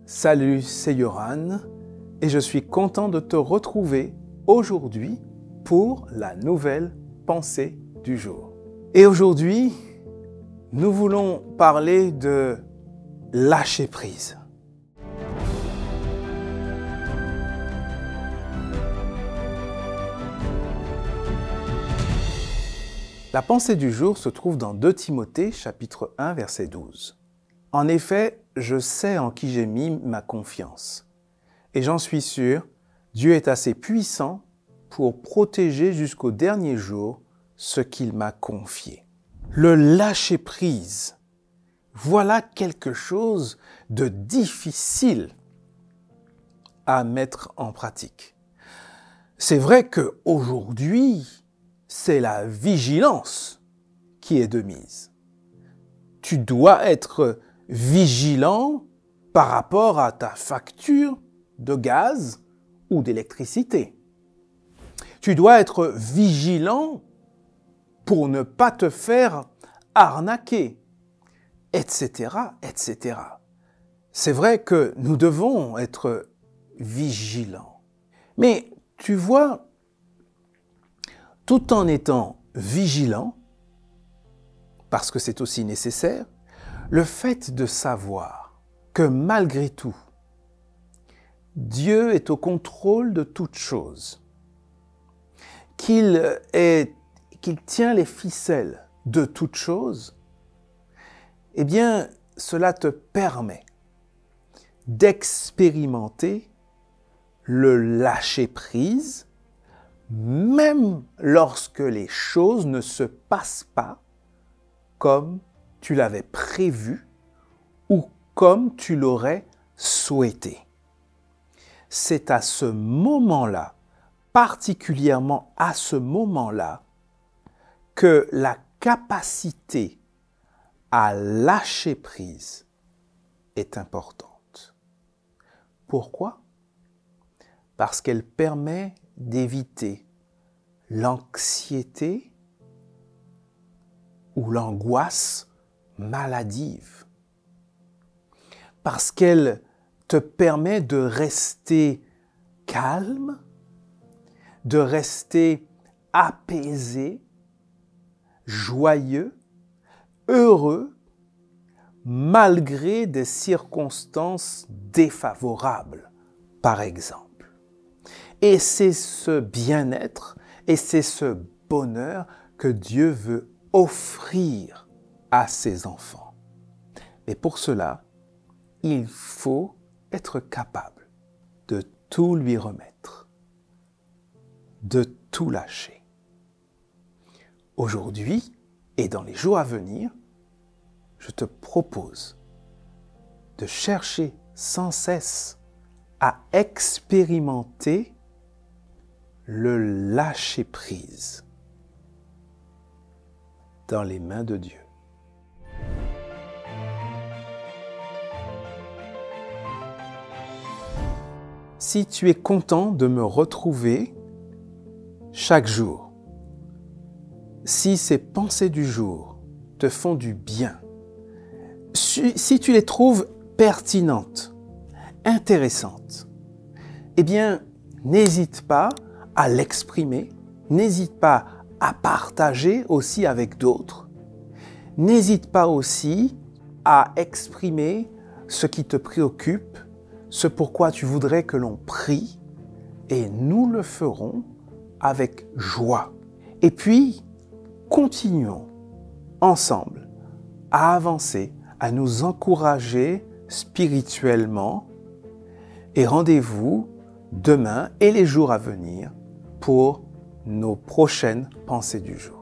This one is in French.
Salut, c'est Yoran et je suis content de te retrouver aujourd'hui pour la nouvelle pensée du jour. Et aujourd'hui, nous voulons parler de lâcher prise. La pensée du jour se trouve dans 2 Timothée, chapitre 1, verset 12. En effet, je sais en qui j'ai mis ma confiance. Et j'en suis sûr, Dieu est assez puissant pour protéger jusqu'au dernier jour ce qu'il m'a confié. Le lâcher-prise, voilà quelque chose de difficile à mettre en pratique. C'est vrai qu'aujourd'hui, c'est la vigilance qui est de mise. Tu dois être vigilant par rapport à ta facture de gaz ou d'électricité. Tu dois être vigilant pour ne pas te faire arnaquer, etc., etc. C'est vrai que nous devons être vigilants. Mais tu vois, tout en étant vigilant, parce que c'est aussi nécessaire, le fait de savoir que malgré tout, Dieu est au contrôle de toutes choses, qu'il tient les ficelles de toutes choses, eh bien, cela te permet d'expérimenter le lâcher-prise, même lorsque les choses ne se passent pas comme tu l'avais prévu ou comme tu l'aurais souhaité. C'est à ce moment-là, particulièrement à ce moment-là, que la capacité à lâcher prise est importante. Pourquoi? Parce qu'elle permet d'éviter l'anxiété ou l'angoisse maladive. Parce qu'elle te permet de rester calme, de rester apaisé, joyeux, heureux, malgré des circonstances défavorables, par exemple. Et c'est ce bien-être et c'est ce bonheur que Dieu veut offrir à ses enfants. Mais pour cela, il faut être capable de tout lui remettre, de tout lâcher. Aujourd'hui et dans les jours à venir, je te propose de chercher sans cesse à expérimenter le lâcher-prise dans les mains de Dieu. Si tu es content de me retrouver chaque jour, si ces pensées du jour te font du bien, si tu les trouves pertinentes, intéressantes, eh bien, n'hésite pas à l'exprimer, n'hésite pas à partager aussi avec d'autres, n'hésite pas aussi à exprimer ce qui te préoccupe, ce pourquoi tu voudrais que l'on prie, et nous le ferons avec joie. Et puis, continuons ensemble à avancer, à nous encourager spirituellement, et rendez-vous demain et les jours à venir pour nos prochaines pensées du jour.